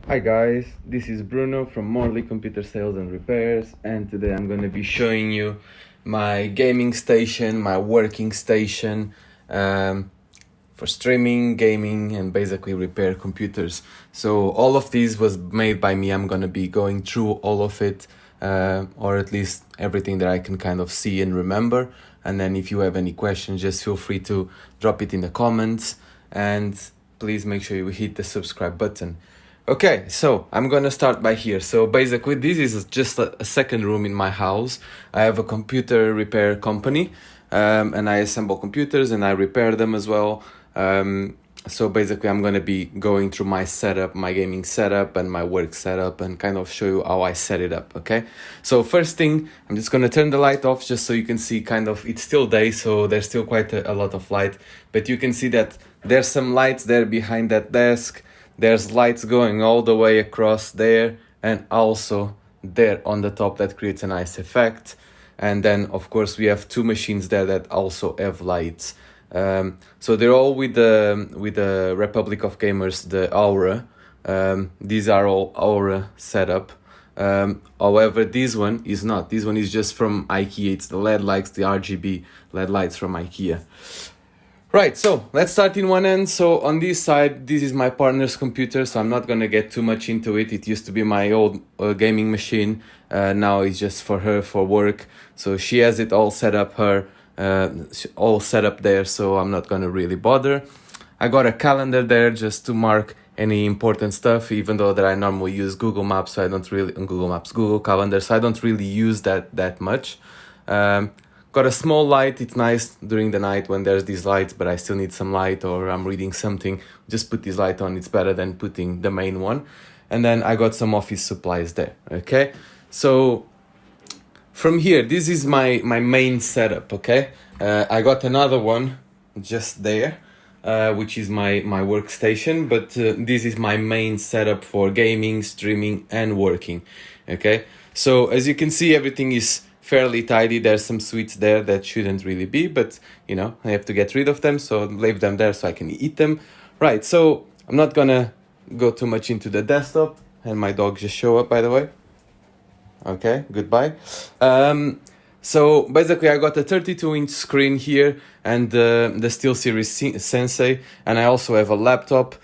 Hi guys, this is Bruno from Morley Computer Sales and Repairs, and today I'm going to be showing you my gaming station, my working station for streaming, gaming, and basically repair computers. So all of these was made by me. I'm going to be going through all of it, or at least everything that I can kind of see and remember. And then if you have any questions, just feel free to drop it in the comments, and please make sure you hit the subscribe button. Okay, so I'm gonna start by here. So basically, this is just a second room in my house. I have a computer repair company, and I assemble computers and I repair them as well. So basically, I'm gonna be going through my setup, my gaming setup, and my work setup, and kind of show you how I set it up. Okay, so first thing, I'm just gonna turn the light off just so you can see. Kind of, it's still day, so there's still quite a lot of light, but you can see that there's some lights there behind that desk. There's lights going all the way across there and also there on the top. That creates a nice effect. And then of course we have two machines there that also have lights. So they're all with the Republic of Gamers, the Aura. These are all Aura setup. However, this one is not. This one is just from IKEA. It's the LED lights, the RGB LED lights from IKEA. Right, so let's start in one end. So on this side, this is my partner's computer, so I'm not gonna get too much into it. It used to be my old gaming machine. Now it's just for her, for work. So she has it all set up all set up there, so I'm not gonna really bother. I got a calendar there just to mark any important stuff, even though that I normally use Google Maps, so I don't really, Google Calendar, so I don't really use that much. Got a small light. It's nice during the night when there's these lights, but I still need some light or I'm reading something. Just put this light on. It's better than putting the main one. And then I got some office supplies there. Okay. So from here, this is my main setup. Okay. I got another one just there, which is my workstation, but this is my main setup for gaming, streaming, and working. Okay. So as you can see, everything is fairly tidy. There's some sweets there that shouldn't really be, but you know, I have to get rid of them, so leave them there so I can eat them. Right, so I'm not gonna go too much into the desktop, and my dog just show up, by the way. Okay, goodbye. So basically I got a 32-inch screen here and the SteelSeries Sensei, and I also have a laptop.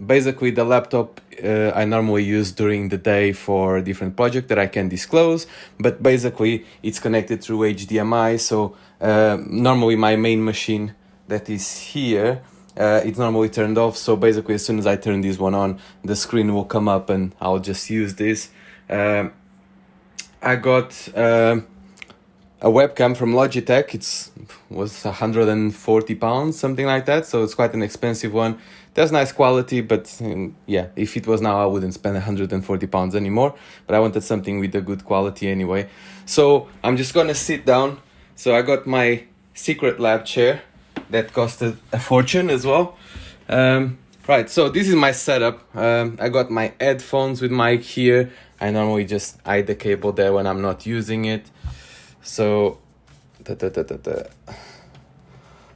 Basically the laptop I normally use during the day for a different project that I can disclose, but basically it's connected through HDMI. So normally my main machine that is here, it's normally turned off. So basically as soon as I turn this one on, the screen will come up and I'll just use this. I got a webcam from Logitech. Was £140, something like that. So it's quite an expensive one. There's nice quality, but yeah, if it was now, I wouldn't spend £140 anymore. But I wanted something with a good quality anyway. So I'm just gonna sit down. So I got my secret lab chair that costed a fortune as well. Right, so this is my setup. I got my headphones with mic here. I normally just hide the cable there when I'm not using it. So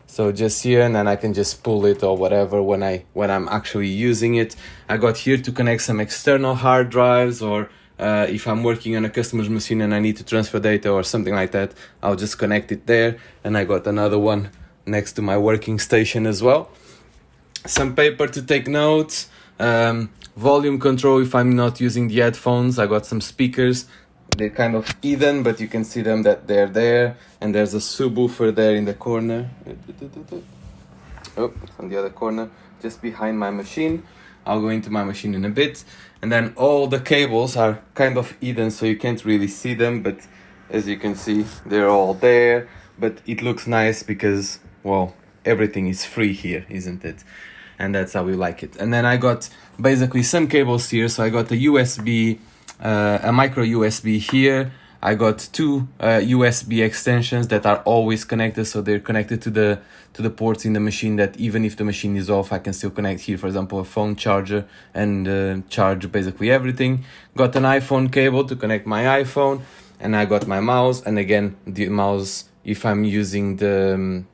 so just here, and then I can just pull it or whatever when I'm actually using it. I got here to connect some external hard drives, or if I'm working on a customer's machine and I need to transfer data or something like that, I'll just connect it there. And I got another one next to my working station as well. Some paper to take notes, volume control if I'm not using the headphones. I got some speakers. They're kind of hidden, but you can see them that they're there. And there's a subwoofer there in the corner. Oh, on the other corner, just behind my machine. I'll go into my machine in a bit. And then all the cables are kind of hidden, so you can't really see them. But as you can see, they're all there. But it looks nice because, well, everything is free here, isn't it? And that's how we like it. And then I got basically some cables here. So I got a USB, a micro USB here. I got two USB extensions that are always connected, so they're connected to the ports in the machine, that even if the machine is off, I can still connect here, for example, a phone charger and charge basically everything. Got an iPhone cable to connect my iPhone, and I got my mouse, and again the mouse if I'm using the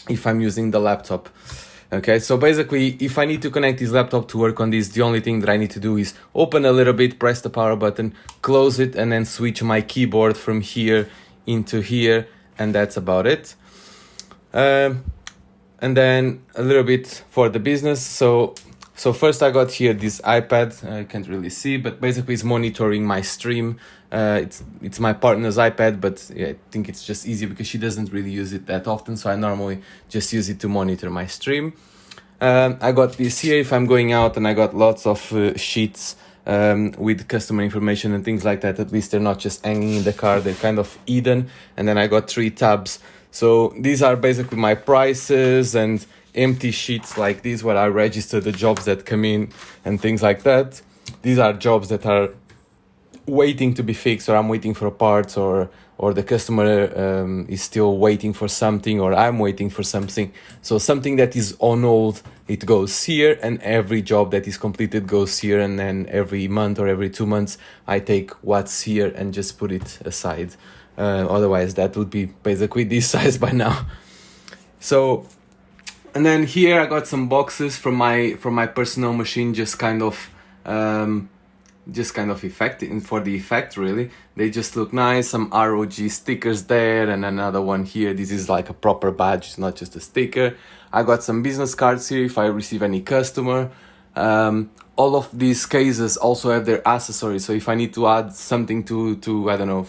laptop. Okay, so basically, if I need to connect this laptop to work on this, the only thing that I need to do is open a little bit, press the power button, close it, and then switch my keyboard from here into here, and that's about it. And then a little bit for the business. So first I got here this iPad. I can't really see, but basically it's monitoring my stream. It's my partner's iPad, but yeah, I think it's just easy because she doesn't really use it that often. So I normally just use it to monitor my stream. I got this here if I'm going out, and I got lots of sheets with customer information and things like that. At least they're not just hanging in the car, they're kind of hidden. And then I got 3 tabs. So these are basically my prices and empty sheets like these where I register the jobs that come in and things like that. These are jobs that are waiting to be fixed, or I'm waiting for a part, or the customer is still waiting for something, or I'm waiting for something. So something that is on hold, it goes here, and every job that is completed goes here, and then every month or every 2 months I take what's here and just put it aside. Otherwise that would be basically this size by now. So, and then here I got some boxes from my personal machine, just kind of effect for the effect, really. They just look nice. Some ROG stickers there, and another one here. This is like a proper badge, it's not just a sticker. I got some business cards here if I receive any customer. All of these cases also have their accessories, so if I need to add something to I don't know,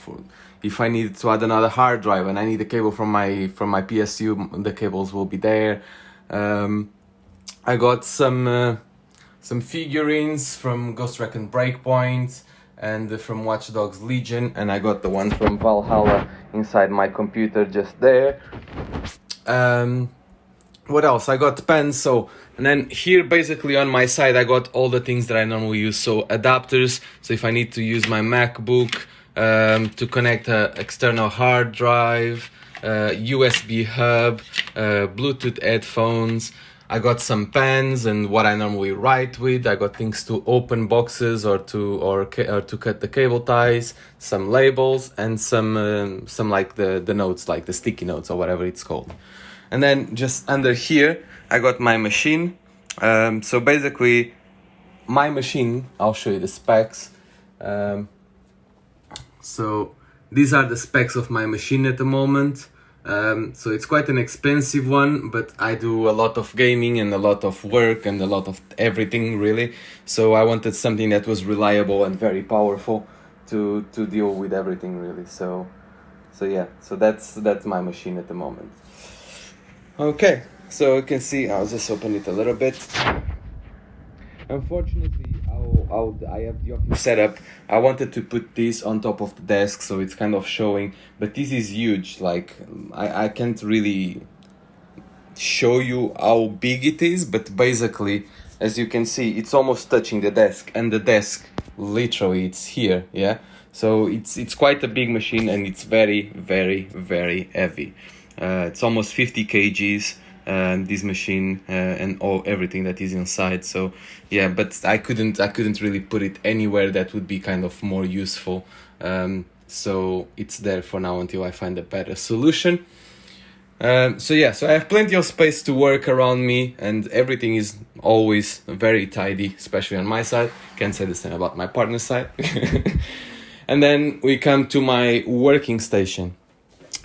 if I need to add another hard drive and I need a cable from my PSU, the cables will be there. I got some figurines from Ghost Recon Breakpoint and from Watch Dogs Legion, and I got the one from Valhalla inside my computer just there. What else? I got pens. So, and then here basically on my side I got all the things that I normally use. So adapters, so if I need to use my MacBook to connect a external hard drive, USB hub, Bluetooth headphones. I got some pens and what I normally write with. I got things to open boxes or to cut the cable ties, some labels, and some like the notes, like the sticky notes or whatever it's called. And then just under here I got my machine. So basically my machine, I'll show you the specs. So these are the specs of my machine at the moment. So it's quite an expensive one, but I do a lot of gaming and a lot of work and a lot of everything, really. So I wanted something that was reliable and very powerful to deal with everything, really. So yeah, so that's my machine at the moment. Okay, so you can see, I'll just open it a little bit. Unfortunately, I have the office setup. I wanted to put this on top of the desk, so it's kind of showing, but this is huge. Like, I can't really show you how big it is, but basically, as you can see, it's almost touching the desk, and the desk, literally, it's here, yeah? So it's quite a big machine, and it's very, very, very heavy. It's almost 50 kgs. This machine and everything that is inside. So yeah, but I couldn't really put it anywhere that would be kind of more useful. So it's there for now until I find a better solution. So yeah, so I have plenty of space to work around me, and everything is always very tidy, especially on my side. Can't say the same about my partner's side. And then we come to my working station.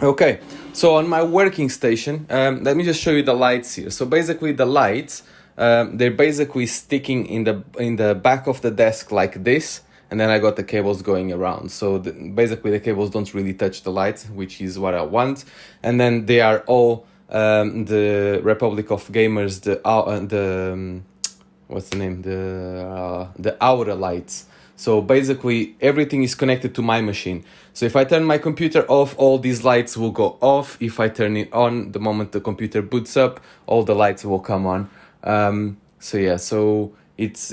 Okay, so on my working station, let me just show you the lights here. So basically the lights, they're basically sticking in the back of the desk like this, and then I got the cables going around. So basically the cables don't really touch the lights, which is what I want. And then they are all the Republic of Gamers, what's the name? The Aura lights. So basically everything is connected to my machine. So if I turn my computer off, all these lights will go off. If I turn it on, the moment the computer boots up, all the lights will come on. So yeah, so it's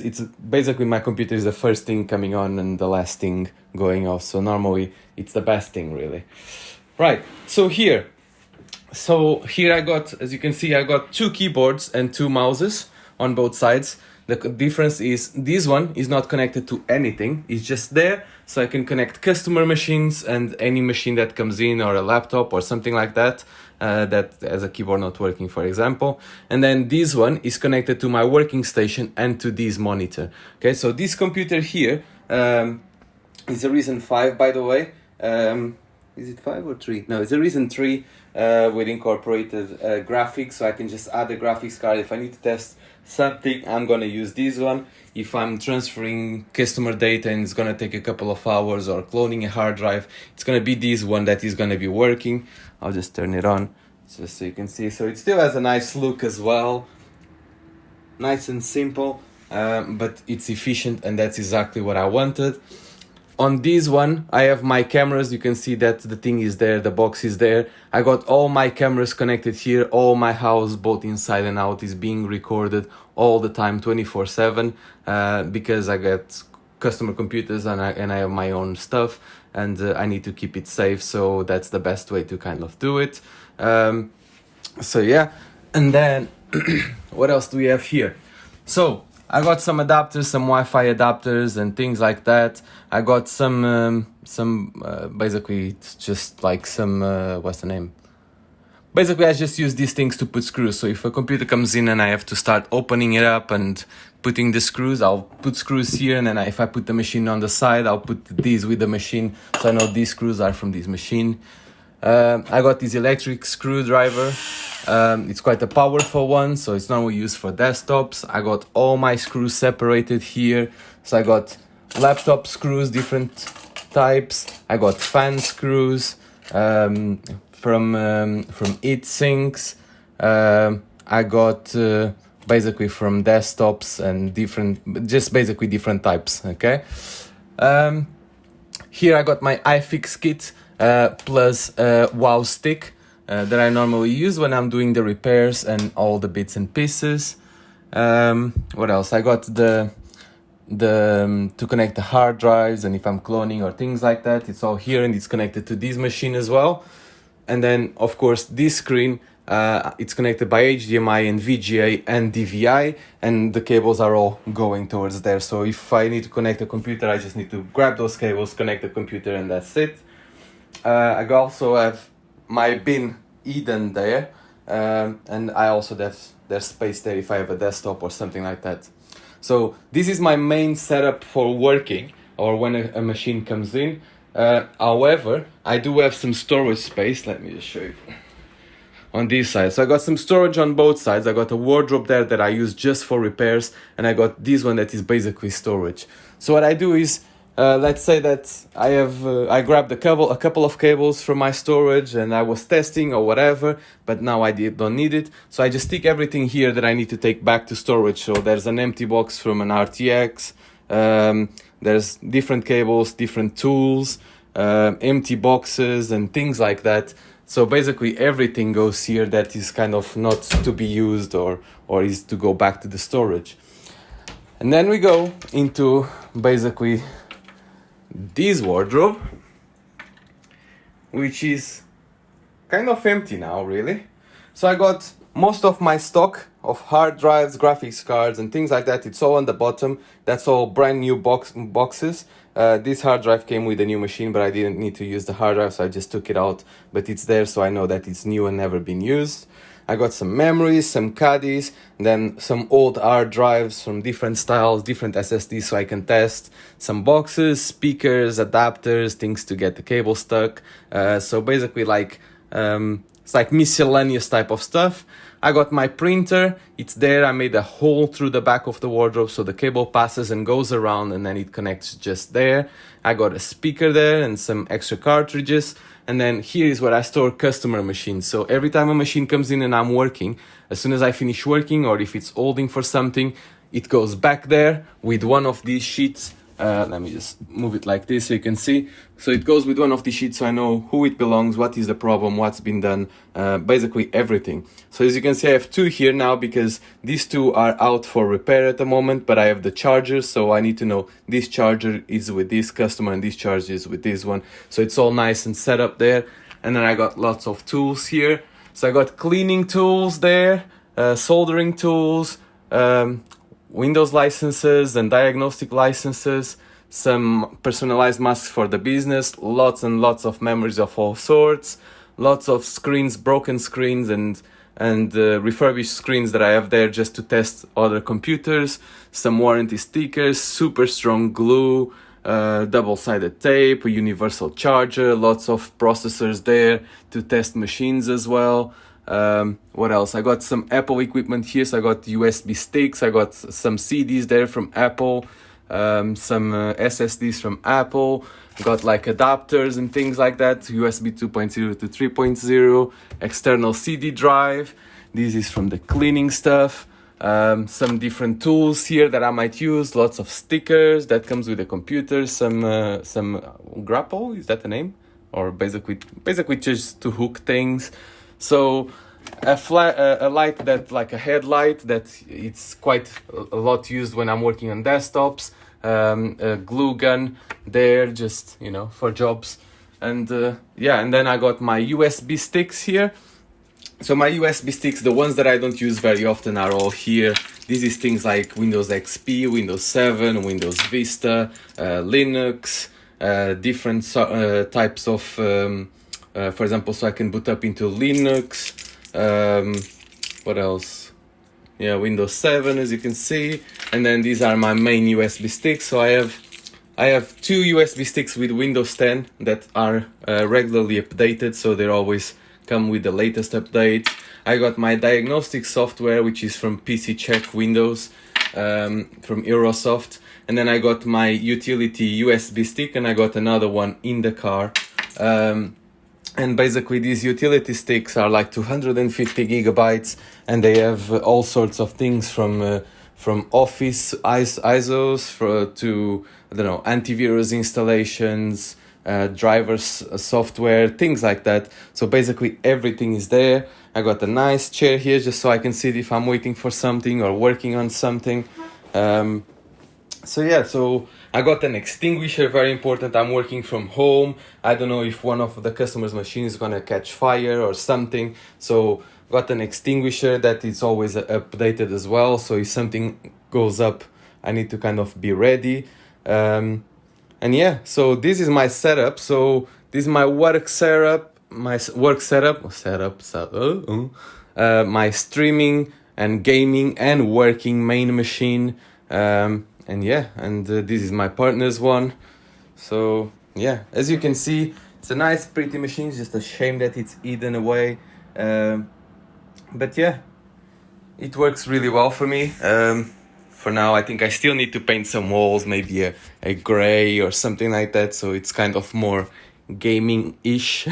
basically my computer is the first thing coming on and the last thing going off. So normally it's the best thing, really. Right, so here I got, as you can see, I got 2 keyboards and 2 mouses on both sides. difference is this one is not connected to anything. It's just there, so I can connect customer machines and any machine that comes in, or a laptop or something like that, that has a keyboard not working, for example. And then this one is connected to my working station and to this monitor. Okay, so this computer here is a Ryzen 5, by the way. Is it 5 or 3? No, it's a Ryzen 3 with incorporated graphics, so I can just add a graphics card. If I need to test something, I'm gonna use this one. If I'm transferring customer data and it's gonna take a couple of hours, or cloning a hard drive, it's gonna be this one that is gonna be working. I'll just turn it on just so you can see. So it still has a nice look as well, nice and simple, but it's efficient, and that's exactly what I wanted. On this one, I have my cameras. You can see that the thing is there, the box is there. I got all my cameras connected here. All my house, both inside and out, is being recorded all the time, 24/7, because I got customer computers and I have my own stuff, and I need to keep it safe. So that's the best way to kind of do it. So yeah, and then what else do we have here? So I got some adapters, some Wi-Fi adapters and things like that. I got some basically it's just like some, what's the name? Basically, I just use these things to put screws. So if a computer comes in and I have to start opening it up and putting the screws, I'll put screws here. And then if I put the machine on the side, I'll put these with the machine. So I know these screws are from this machine. I got this electric screwdriver. It's quite a powerful one, so it's normally used for desktops. I got all my screws separated here. So I got laptop screws, different types. I got fan screws from heat sinks. I got basically from desktops and just basically different types. Okay. Here I got my iFix kit plus wow stick that I normally use when I'm doing the repairs and all the bits and pieces. What else? I got the to connect the hard drives, and if I'm cloning or things like that, it's all here, and it's connected to this machine as well. And then of course this screen, it's connected by HDMI and VGA and DVI, and the cables are all going towards there. So if I need to connect a computer, I just need to grab those cables, connect the computer, and that's it. I also have my bin hidden there, and I also there's space there if I have a desktop or something like that. So this is my main setup for working, or when a machine comes in. However, I do have some storage space. Let me just show you on this side. So I got some storage on both sides. I got a wardrobe there that I use just for repairs, and I got this one that is basically storage. So what I do is, let's say that I grabbed a couple of cables from my storage, and I was testing or whatever, but now I don't need it. So I just stick everything here that I need to take back to storage. So there's an empty box from an RTX. There's different cables, different tools, empty boxes and things like that. So basically everything goes here that is kind of not to be used or is to go back to the storage. And then we go into basically this wardrobe, which is kind of empty now, really. So I got most of my stock of hard drives, graphics cards and things like that. It's all on the bottom. That's all brand new boxes. This hard drive came with a new machine, but I didn't need to use the hard drive, so I just took it out. But it's there, so I know that it's new and never been used. I got some memories, some caddies, then some old hard drives from different styles, different SSDs, so I can test. Some boxes, speakers, adapters, things to get the cable stuck. So basically it's like miscellaneous type of stuff. I got my printer, it's there. I made a hole through the back of the wardrobe so the cable passes and goes around, and then it connects just there. I got a speaker there and some extra cartridges. And then here is where I store customer machines. So every time a machine comes in and I'm working, as soon as I finish working, or if it's holding for something, it goes back there with one of these sheets. Let me just move it like this so you can see. So it goes with one of the sheets, so I know who it belongs, what is the problem, what's been done, basically everything. So as you can see, I have two here now because these two are out for repair at the moment, but I have the chargers, so I need to know this charger is with this customer and this charger is with this one. So it's all nice and set up there. And then I got lots of tools here. So I got cleaning tools there, soldering tools, Windows licenses and diagnostic licenses, some personalized masks for the business, lots and lots of memories of all sorts, lots of screens, broken screens and refurbished screens that I have there just to test other computers, some warranty stickers, super strong glue, double-sided tape, a universal charger, lots of processors there to test machines as well. What else? I got some Apple equipment here, so I got USB sticks, I got some CDs there from Apple, some SSDs from Apple, got like adapters and things like that, USB 2.0 to 3.0, external CD drive. This is from the cleaning stuff. Some different tools here that I might use, lots of stickers that comes with the computer, some grapple, is that the name? Or basically just to hook things. So a light that like a headlight that it's quite a lot used when I'm working on desktops, a glue gun there just, you know, for jobs. And yeah, and then I got my USB sticks here. So my USB sticks, the ones that I don't use very often, are all here. This is things like Windows XP, Windows 7, Windows Vista, Linux, different types of, for example, so I can boot up into Linux. What else? Yeah, Windows 7, as you can see. And then these are my main USB sticks. So I have two USB sticks with Windows 10 that are regularly updated, so they're always come with the latest update. I got my diagnostic software, which is from PC Check Windows, from Eurosoft. And then I got my utility USB stick, and I got another one in the car. And basically these utility sticks are like 250 gigabytes, and they have all sorts of things from Office ISOs to, I don't know, antivirus installations, drivers software, things like that. So basically everything is there. I got a nice chair here just so I can sit if I'm waiting for something or working on something. So yeah, so I got an extinguisher, very important. I'm working from home. I don't know if one of the customer's machines is gonna catch fire or something. So got an extinguisher that is always updated as well. So if something goes up, I need to kind of be ready. And yeah, so this is my setup. So this is my work setup, my streaming and gaming and working main machine. And yeah, and this is my partner's one. So yeah, as you can see, it's a nice, pretty machine. It's just a shame that it's eaten away. But yeah, it works really well for me. For now, I think I still need to paint some walls, maybe a gray or something like that, so it's kind of more gaming-ish.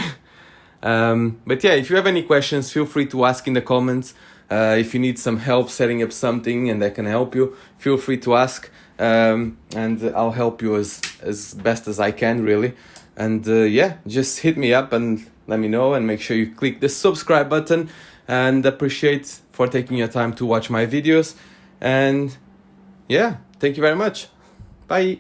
But yeah, if you have any questions, feel free to ask in the comments. If you need some help setting up something and I can help you, feel free to ask. And I'll help you as best as I can, really. And yeah, just hit me up and let me know, and make sure you click the subscribe button, and appreciate for taking your time to watch my videos. And yeah, thank you very much. Bye.